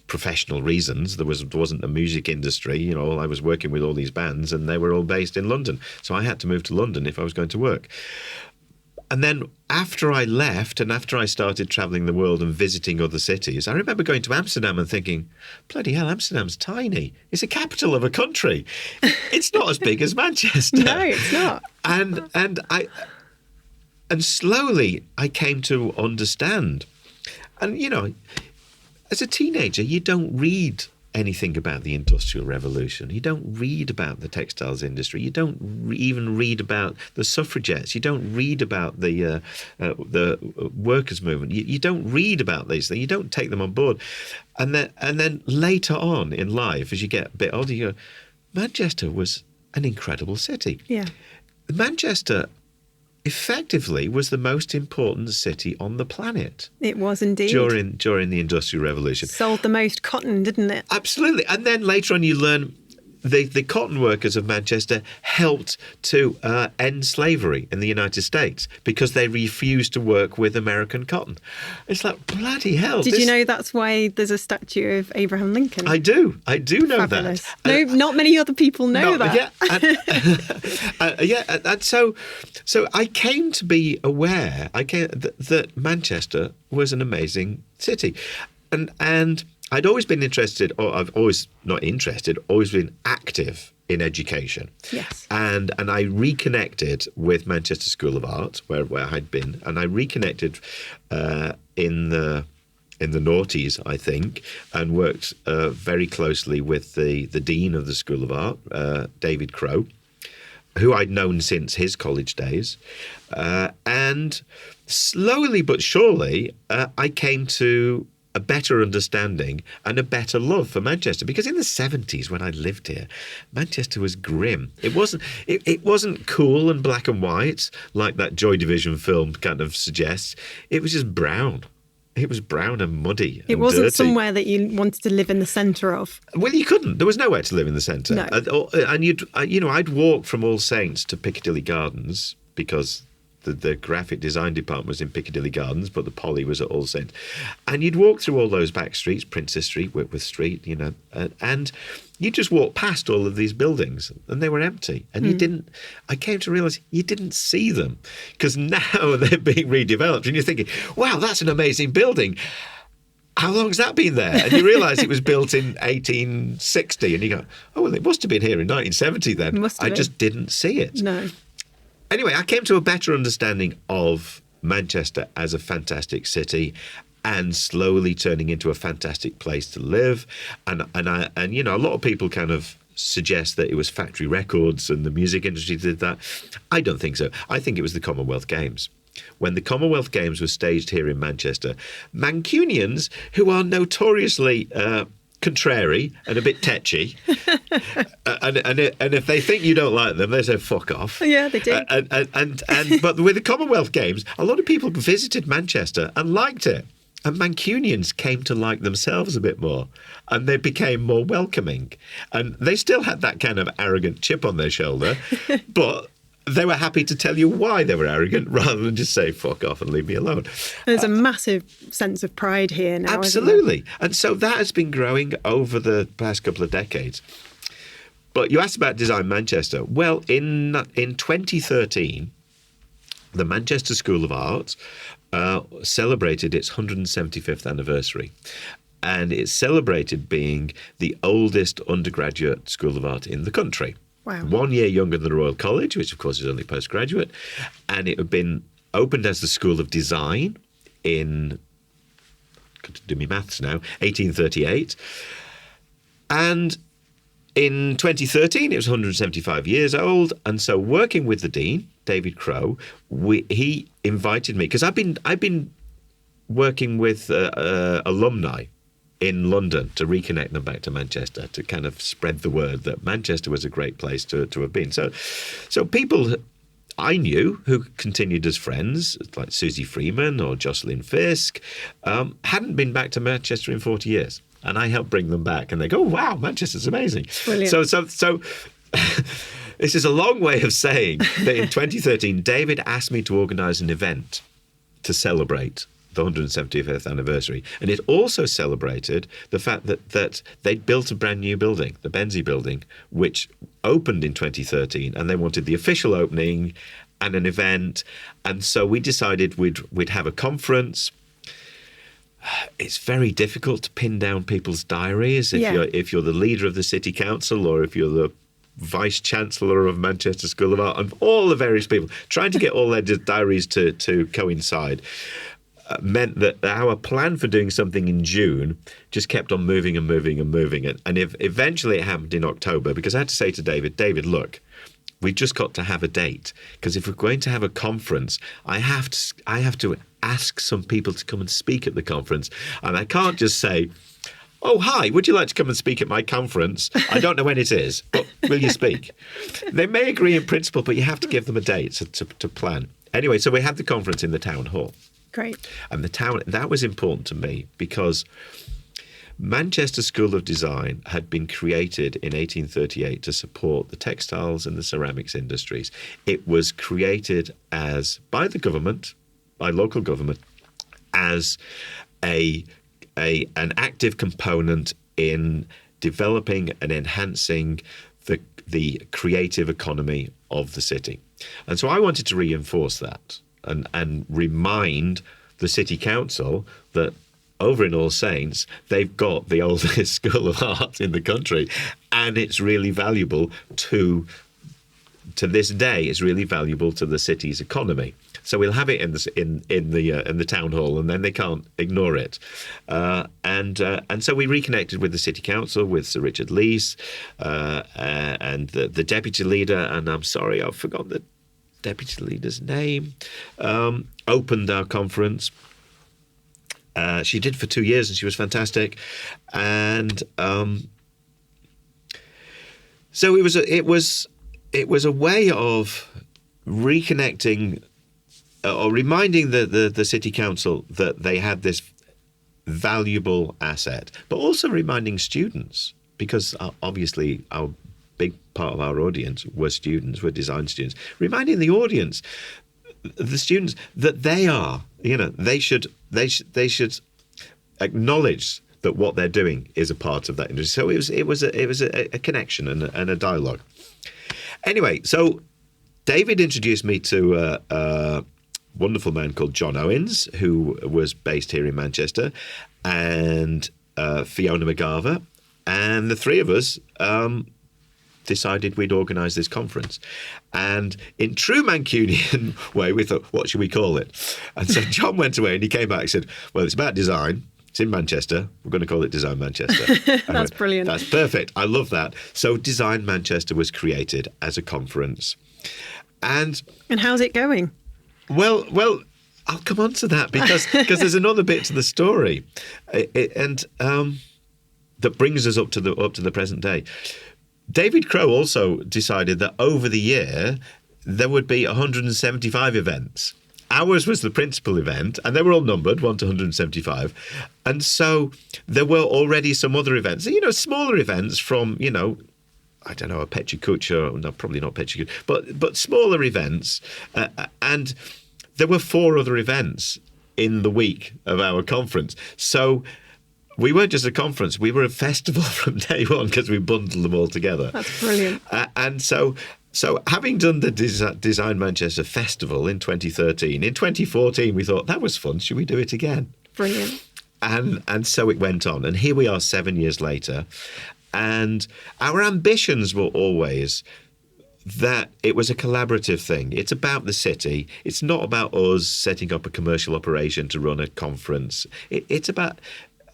professional reasons, there wasn't a music industry. I was working with all these bands, and they were all based in London. So I had to move to London if I was going to work. And then after I left, and after I started travelling the world and visiting other cities, I remember going to Amsterdam and thinking, bloody hell, Amsterdam's tiny. It's a capital of a country. It's not as big as Manchester. No, it's not. And slowly I came to understand. And, as a teenager, you don't read anything about the Industrial Revolution. You don't read about the textiles industry. You don't even read about the suffragettes. You don't read about the workers' movement. You don't read about these things. You don't take them on board. And then later on in life, as you get a bit older, you go, Manchester was an incredible city. Yeah. Manchester effectively was the most important city on the planet. It was indeed. During the Industrial Revolution. Sold the most cotton, didn't it? Absolutely. And then later on you learn the cotton workers of Manchester helped to end slavery in the United States because they refused to work with American cotton. It's like, bloody hell. Did you know that's why there's a statue of Abraham Lincoln? I do know Fabulous. that. No, not many other people know that. Yeah. And so I came to be aware that Manchester was an amazing city. And I'd always been interested, or I've always not interested, always been active in education. Yes. And I reconnected with Manchester School of Art, where I'd been, and I reconnected in the noughties, I think, and worked very closely with the Dean of the School of Art, David Crowe, who I'd known since his college days. And slowly but surely, I came to a better understanding and a better love for Manchester. Because in the 70s, when I lived here, Manchester was grim. It wasn't cool and black and white like that Joy Division film kind of suggests. It was just brown. It was brown and muddy. It wasn't somewhere that you wanted to live in the centre of. Well, you couldn't. There was nowhere to live in the centre. No. And I'd walk from All Saints to Piccadilly Gardens because the graphic design department was in Piccadilly Gardens, but the Poly was at All Saints. And you'd walk through all those back streets, Princess Street, Whitworth Street, and you just walk past all of these buildings and they were empty. And I came to realise you didn't see them because now they're being redeveloped and you're thinking, wow, that's an amazing building. How long's that been there? And you realise it was built in 1860 and you go, oh, well, it must have been here in 1970 then. I just didn't see it. No. Anyway, I came to a better understanding of Manchester as a fantastic city and slowly turning into a fantastic place to live. And a lot of people kind of suggest that it was factory records and the music industry did that. I don't think so. I think it was the Commonwealth Games. When the Commonwealth Games were staged here in Manchester, Mancunians, who are notoriously contrary and a bit tetchy, and if they think you don't like them, they say fuck off. Yeah, they do. But with the Commonwealth Games, a lot of people visited Manchester and liked it, and Mancunians came to like themselves a bit more, and they became more welcoming, and they still had that kind of arrogant chip on their shoulder, but they were happy to tell you why they were arrogant rather than just say fuck off and leave me alone. There's a massive sense of pride here now. Absolutely. And so that has been growing over the past couple of decades. But you asked about Design Manchester. Well, in 2013, the Manchester School of Art celebrated its 175th anniversary. And it celebrated being the oldest undergraduate school of art in the country. Wow. 1 year younger than the Royal College, which of course is only postgraduate. And it had been opened as the School of Design in, got to do me maths now, 1838. And in 2013, it was 175 years old. And so working with the Dean, David Crowe, he invited me, because I've been working with alumni in London to reconnect them back to Manchester, to kind of spread the word that Manchester was a great place to have been. So people I knew who continued as friends, like Susie Freeman or Jocelyn Fisk, hadn't been back to Manchester in 40 years. And I helped bring them back, and they go, oh, wow, Manchester's amazing. Brilliant. So this is a long way of saying that in 2013, David asked me to organise an event to celebrate the 175th anniversary. And it also celebrated the fact that they'd built a brand new building, the Benzie building, which opened in 2013, and they wanted the official opening and an event. And so we decided we'd have a conference. It's very difficult to pin down people's diaries if you're the leader of the city council or if you're the Vice Chancellor of Manchester School of Art, and all the various people trying to get all their diaries to coincide. Meant that our plan for doing something in June just kept on moving and moving and moving. And if eventually it happened in October, because I had to say to David, look, we've just got to have a date, because if we're going to have a conference, I have to ask some people to come and speak at the conference. And I can't just say, oh, hi, would you like to come and speak at my conference? I don't know when it is, but will you speak? They may agree in principle, but you have to give them a date to plan. Anyway, so we had the conference in the town hall. Great. And that was important to me because Manchester School of Design had been created in 1838 to support the textiles and the ceramics industries. It was created by the government, by local government, as an active component in developing and enhancing the creative economy of the city. And so I wanted to reinforce that. And remind the city council that over in All Saints, they've got the oldest school of art in the country, and it's really valuable to this day. It's really valuable to the city's economy. So we'll have it in the town hall, and then they can't ignore it. And so we reconnected with the city council, with Sir Richard Leese, and the deputy leader. And I'm sorry, I've forgotten the deputy leader's name, opened our conference, She did for 2 years, and she was fantastic. And so it was a way of reconnecting or reminding the city council that they had this valuable asset, but also reminding students, because obviously our big part of our audience were students, were design students, reminding the audience, the students, that they should acknowledge that what they're doing is a part of that industry. So it was a connection and a dialogue. Anyway, so David introduced me to a wonderful man called John Owens, who was based here in Manchester, and Fiona McGarver, and the three of us decided we'd organise this conference. And in true Mancunian way, we thought, what should we call it? And so John went away and he came back and said, well, it's about design. It's in Manchester. We're going to call it Design Manchester. That's brilliant. That's perfect. I love that. So Design Manchester was created as a conference. And how's it going? Well, I'll come on to that because there's another bit to the story, and that brings us up to the present day. David Crowe also decided that over the year there would be 175 events. Ours was the principal event, and they were all numbered 1 to 175, and so there were already some other events, smaller events from I don't know, a Pecha Kucha, no, probably not Pecha Kucha, but smaller events, and there were 4 other events in the week of our conference. So we weren't just a conference, we were a festival from day one because we bundled them all together. That's brilliant. And so having done the Design Manchester Festival in 2013, in 2014 we thought, that was fun, should we do it again? Brilliant. And so it went on. And here we are 7 years later. And our ambitions were always that it was a collaborative thing. It's about the city. It's not about us setting up a commercial operation to run a conference. It's about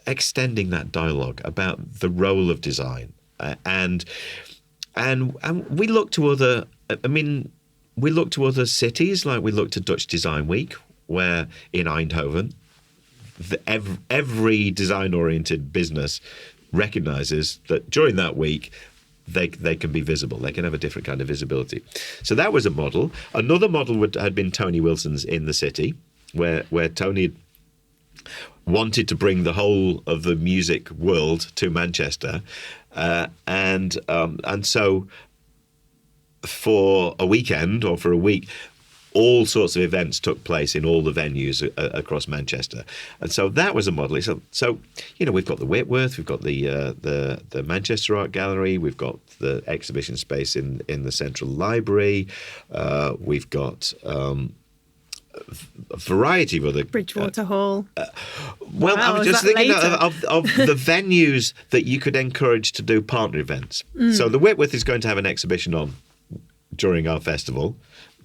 extending that dialogue about the role of design. And we look to other, we look to other cities, like we look to Dutch Design Week, where in Eindhoven, every design-oriented business recognises that during that week they can be visible. They can have a different kind of visibility. So that was a model. Another model had been Tony Wilson's In the City, where Tony wanted to bring the whole of the music world to Manchester, and so for a weekend or for a week, all sorts of events took place in all the venues across Manchester, and so that was a model. So we've got the Whitworth, we've got the Manchester Art Gallery, we've got the exhibition space in the Central Library, we've got a variety of other Bridgewater Hall. Well, wow, I was just thinking of the venues that you could encourage to do partner events. So the Whitworth is going to have an exhibition on during our festival,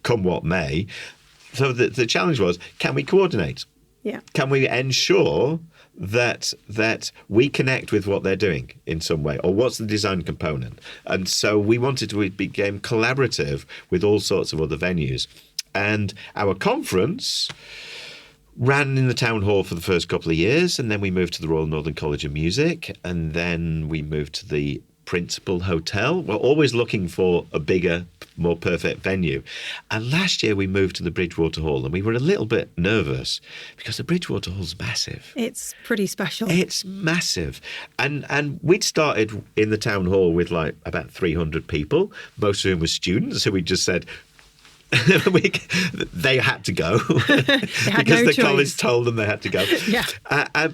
come what may. So the challenge was, can we coordinate? Yeah. Can we ensure that we connect with what they're doing in some way, or what's the design component? And so we wanted to become collaborative with all sorts of other venues. And our conference ran in the town hall for the first couple of years, and then we moved to the Royal Northern College of Music, and then we moved to the Principal Hotel. We're always looking for a bigger, more perfect venue. And last year we moved to the Bridgewater Hall, and we were a little bit nervous because the Bridgewater Hall's massive. It's pretty special. It's massive. And we'd started in the town hall with like about 300 people. Most of them were students, so we just said, they had to go because the college told them they had to go. Yeah.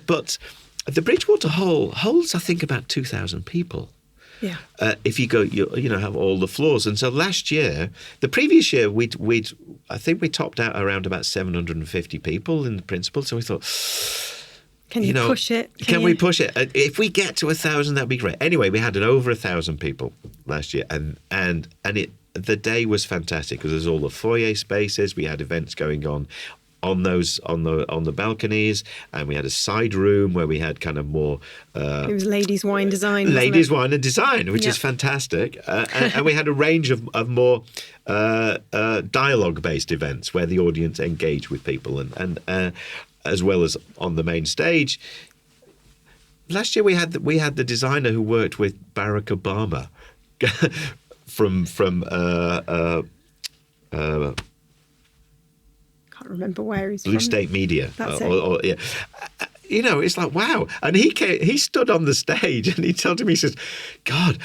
But the Bridgewater Hall holds, I think, about 2,000 people. Yeah. If you go, have all the floors. And so last year, the previous year, I think we topped out around about 750 people in the Principal. So we thought, can you push it? Can we push it? If we get to 1,000, that'd be great. Anyway, we had over 1,000 people last year, and the day was fantastic because there's all the foyer spaces. We had events going on the balconies, and we had a side room where we had kind of more it was ladies wine design, wine and design, which is fantastic, and we had a range of more dialogue based events where the audience engaged with people, as well as on the main stage. Last year we had the designer who worked with Barack Obama from Can't remember where he's Blue from. State Media. That's it. Yeah. You know, it's like, wow. And he stood on the stage and he told him, he says, God,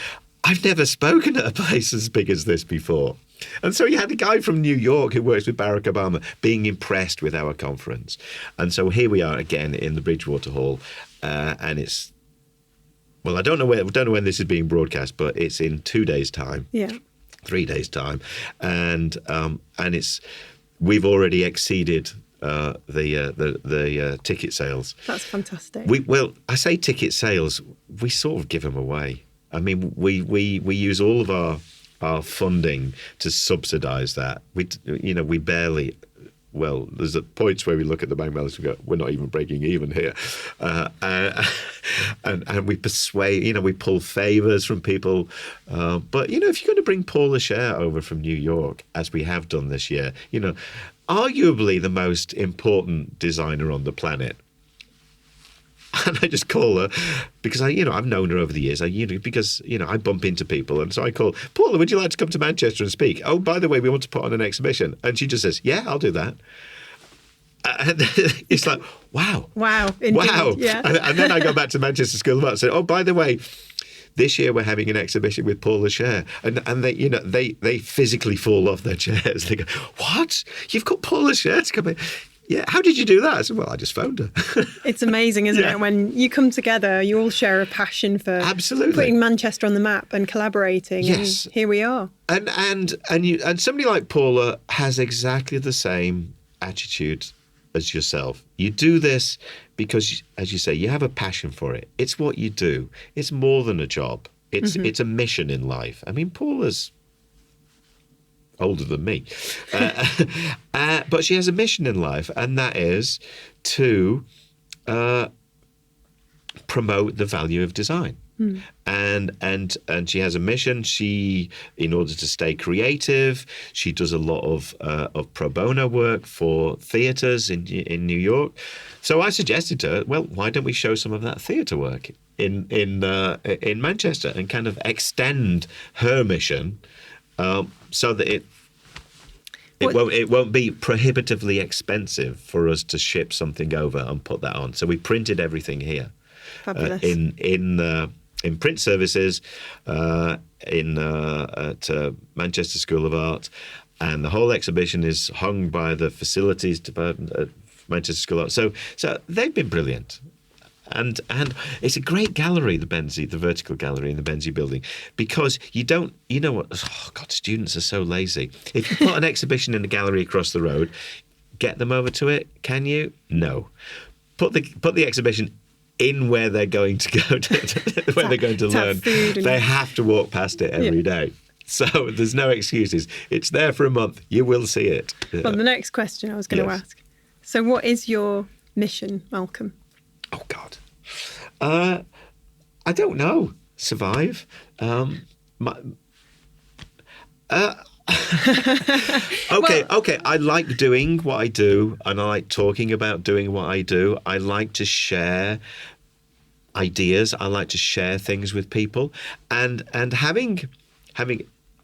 I've never spoken at a place as big as this before. And so you had a guy from New York who works with Barack Obama being impressed with our conference. And so here we are again in the Bridgewater Hall. And it's, well, I don't know when this is being broadcast, but it's in 2 days' time. Yeah. 3 days' time. And it's, we've already exceeded the ticket sales. That's fantastic. Well, I say ticket sales, we sort of give them away. I mean, we use all of our funding to subsidise that. We barely. Well, there's points where we look at the bank balance and go, we're not even breaking even here, and we persuade. We pull favours from people. But if you're going to bring Paul Lasher over from New York, as we have done this year, arguably the most important designer on the planet. And I just call her because I've known her over the years. Because I bump into people, and so I call Paula. Would you like to come to Manchester and speak? Oh, by the way, we want to put on an exhibition, and she just says, "Yeah, I'll do that." And it's like, wow, indeed. Wow. Yeah. And then I go back to Manchester School of Art and say, "Oh, by the way, this year we're having an exhibition with Paul Lasher," and they physically fall off their chairs. They go, "What? You've got Paul Lasher to come in?" Yeah, how did you do that? I said, well, I just phoned her. It's amazing, isn't it? When you come together, you all share a passion for absolutely putting Manchester on the map and collaborating. Yes. And here we are. And somebody like Paula has exactly the same attitude as yourself. You do this because, as you say, you have a passion for it. It's what you do. It's more than a job. It's a mission in life. I mean, Paula's older than me, but she has a mission in life, and that is to promote the value of design. And she has a mission. She, in order to stay creative, she does a lot of pro bono work for theatres in New York. So I suggested to her, well, why don't we show some of that theatre work in Manchester and kind of extend her mission. So that it won't be prohibitively expensive for us to ship something over and put that on. So we printed everything here. Fabulous. In print services at Manchester School of Art, and the whole exhibition is hung by the facilities department at Manchester School of Art. So they've been brilliant. And it's a great gallery, the vertical gallery in the Benzie building, because students are so lazy. If you put an exhibition in a gallery across the road, get them over to it, can you? No. Put the exhibition in where they're going to go where they're going to learn. They have to walk past it every day. So there's no excuses. It's there for a month. You will see it. Well, the next question I was going to ask. So what is your mission, Malcolm? Oh, God. I don't know. Survive. Okay. I like doing what I do, and I like talking about doing what I do. I like to share ideas. I like to share things with people, and having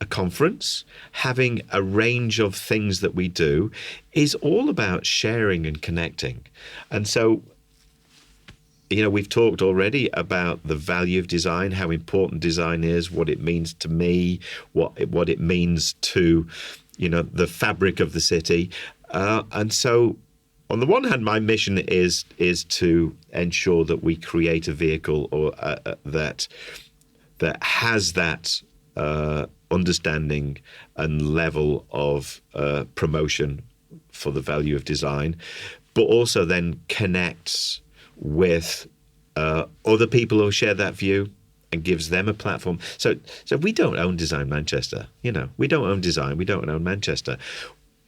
a conference, having a range of things that we do is all about sharing and connecting. And so, we've talked already about the value of design, how important design is, what it means to me, what it means to, the fabric of the city. And so, on the one hand, my mission is to ensure that we create a vehicle or that has that understanding and level of promotion for the value of design, but also then connects with other people who share that view and gives them a platform. So we don't own Design Manchester. We don't own design. We don't own Manchester.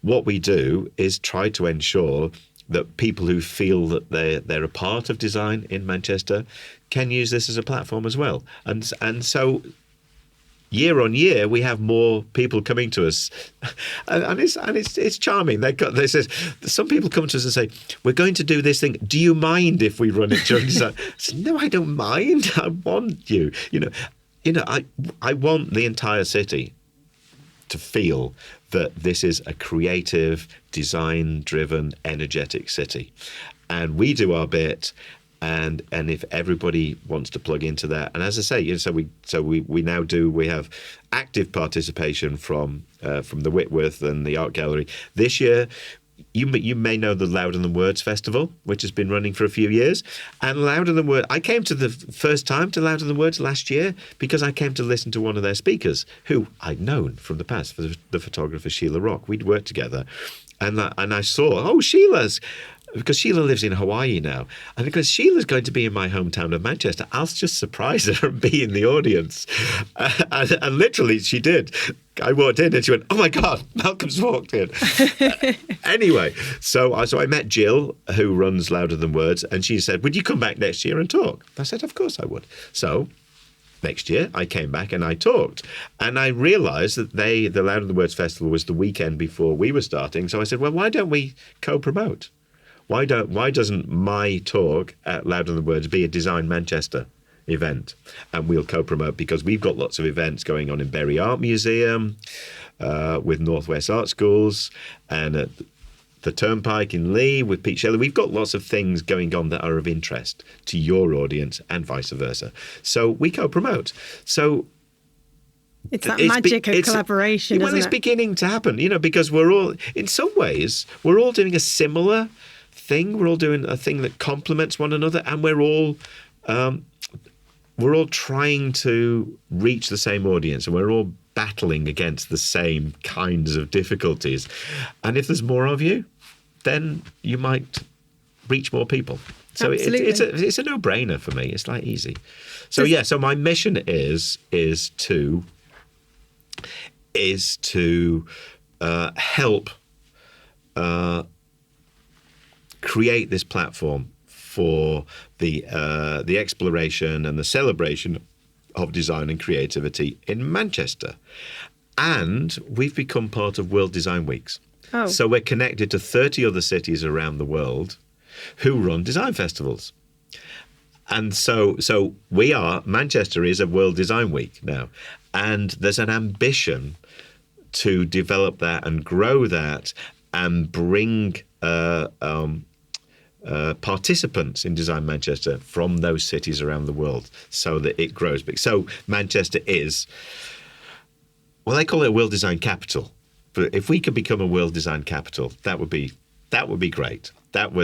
What we do is try to ensure that people who feel that they're a part of design in Manchester can use this as a platform as well. And so year on year, we have more people coming to us, and it's charming. They says some people come to us and say, "We're going to do this thing. Do you mind if we run it during design?" I said, "No, I don't mind. I want you. I want the entire city to feel that this is a creative, design-driven, energetic city, and we do our bit." And if everybody wants to plug into that, and as I say, we have active participation from the Whitworth and the Art Gallery this year. You may know the Louder Than Words Festival, which has been running for a few years. And Louder Than Words, I came to the first time to Louder Than Words last year because I came to listen to one of their speakers, who I'd known from the past, for the photographer Sheila Rock. We'd worked together, and I saw, Sheila's. Because Sheila lives in Hawaii now. And because Sheila's going to be in my hometown of Manchester, I'll just surprise her and be in the audience. And literally, she did. I walked in and she went, "Oh my God, Malcolm's walked in." Anyway, so I met Jill, who runs Louder Than Words, and she said, "Would you come back next year and talk?" I said, "Of course I would." So next year, I came back and I talked. And I realised that the Louder Than Words Festival was the weekend before we were starting. So I said, well, why don't we co-promote? Why doesn't my talk at Louder Than Words be a Design Manchester event? And we'll co-promote, because we've got lots of events going on in Bury Art Museum, with Northwest Art Schools, and at the Turnpike in Lee with Pete Shelley. We've got lots of things going on that are of interest to your audience and vice versa. So we co-promote. So it's that magic of collaboration, isn't it? Well, it's beginning to happen, because we're all, in some ways, we're all doing a similar thing. We're all doing a thing that complements one another, and we're all trying to reach the same audience, and we're all battling against the same kinds of difficulties. And if there's more of you, then you might reach more people. So it's a no-brainer for me. It's like easy. So so my mission is to help create this platform for the exploration and the celebration of design and creativity in Manchester. And we've become part of World Design Weeks. Oh. So we're connected to 30 other cities around the world who run design festivals. And so Manchester is a World Design Week now. And there's an ambition to develop that and grow that and bring participants in Design Manchester from those cities around the world, so that it grows big. So Manchester is, well, they call it a World Design Capital. But if we could become a World Design Capital, that would be great. And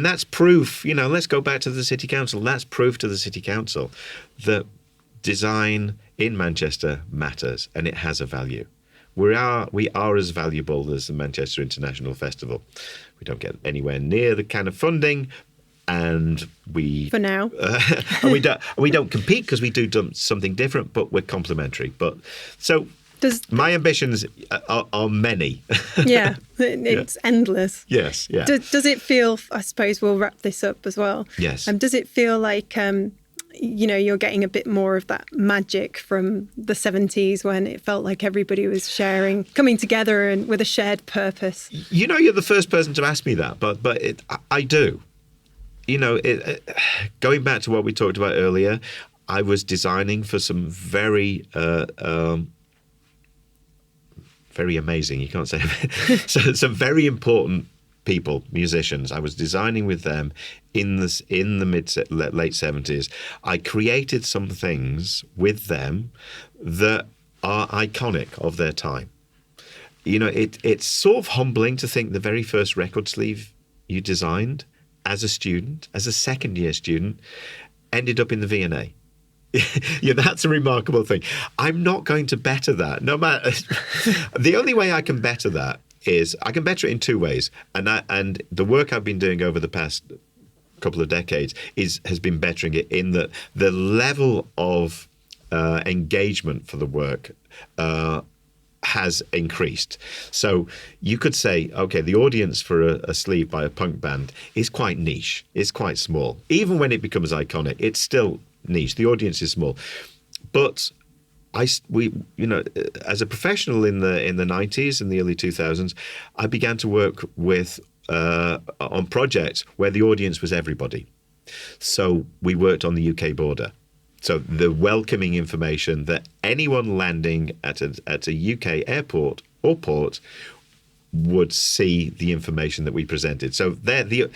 that's proof, let's go back to the City Council. That's proof to the City Council that design in Manchester matters and it has a value. We are as valuable as the Manchester International Festival. We don't get anywhere near the kind of funding, and for now, and we don't compete because we do something different, but we're complementary. But so my ambitions are many. Yeah, it's endless. Yes, yeah. Does it feel? I suppose we'll wrap this up as well. Yes. Does it feel like you're getting a bit more of that magic from the 70s when it felt like everybody was coming together and with a shared purpose? You're the first person to ask me that, but I do. Going back to what we talked about earlier, I was designing for some very very amazing, you can't say, so some very important people, musicians. I was designing with them in the late 70s. I created some things with them that are iconic of their time. It's sort of humbling to think the very first record sleeve you designed as a student, as a second-year student, ended up in the V&A. Yeah, that's a remarkable thing. I'm not going to better that. No matter. The only way I can better that is I can better it in two ways, and the work I've been doing over the past couple of decades has been bettering it in that the level of engagement for the work has increased. So you could say, okay, the audience for a sleeve by a punk band is quite niche. It's quite small. Even when it becomes iconic, it's still niche. The audience is small. But as a professional in the 90s and the early 2000s, I began to work with on projects where the audience was everybody. So we worked on the UK border. So the welcoming information that anyone landing at a UK airport or port would see the information that we presented. So the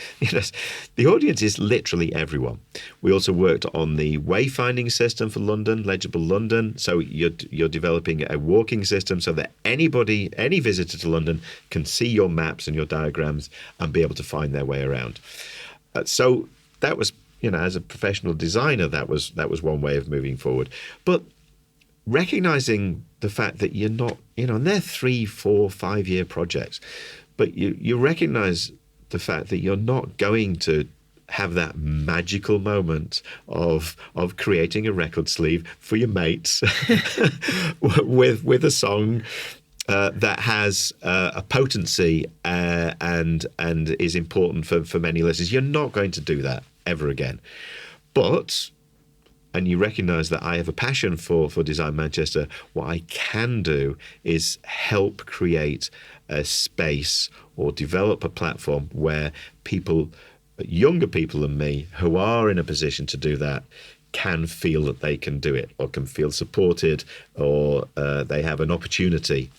audience is literally everyone. We also worked on the wayfinding system for London, Legible London. So you're developing a walking system so that any visitor to London can see your maps and your diagrams and be able to find their way around. So that was, as a professional designer, that was one way of moving forward. But recognizing the fact that you're not, and they're 3, 4, 5 year projects, but you recognize the fact that you're not going to have that magical moment of creating a record sleeve for your mates with a song that has a potency and is important for many listeners. You're not going to do that ever again. And you recognise that I have a passion for Design Manchester. What I can do is help create a space or develop a platform where people, younger people than me, who are in a position to do that, can feel that they can do it, or can feel supported, or they have an opportunity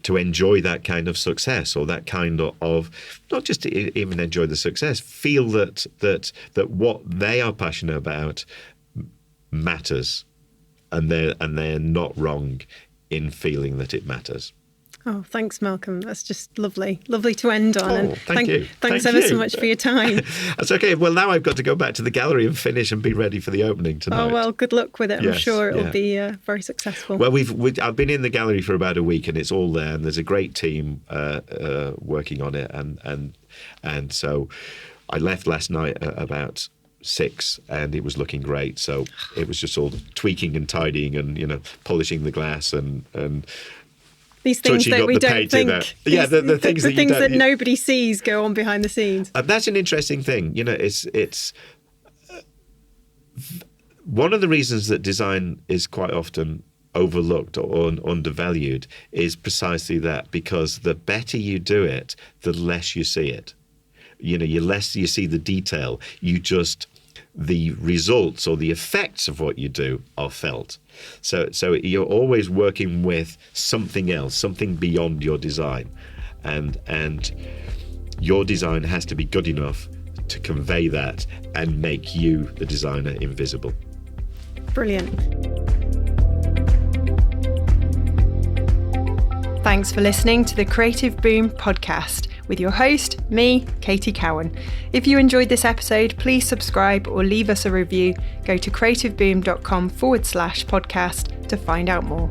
to enjoy that kind of success, or that kind of not just to even enjoy the success, feel that what they are passionate about matters, and they're not wrong in feeling that it matters. Oh, thanks, Malcolm. That's just lovely to end on. And thank you. Thanks ever so much for your time. That's okay. Well, now I've got to go back to the gallery and finish and be ready for the opening tonight. Oh, well, good luck with it. I'm sure it'll be very successful. Well, I've been in the gallery for about a week, and it's all there, and there's a great team working on it, and so I left last night at about 6, and it was looking great. So it was just all tweaking and tidying and polishing the glass and these things that we don't think. The things that nobody sees go on behind the scenes. That's an interesting thing. It's one of the reasons that design is quite often overlooked or undervalued is precisely that, because the better you do it, the less you see it. The less you see the detail. The results or the effects of what you do are felt. So you're always working with something else, something beyond your design, and your design has to be good enough to convey that and make you, the designer, invisible. Brilliant. Thanks for listening to the Creative Boom podcast with your host, me, Katie Cowan. If you enjoyed this episode, please subscribe or leave us a review. Go to creativeboom.com/podcast to find out more.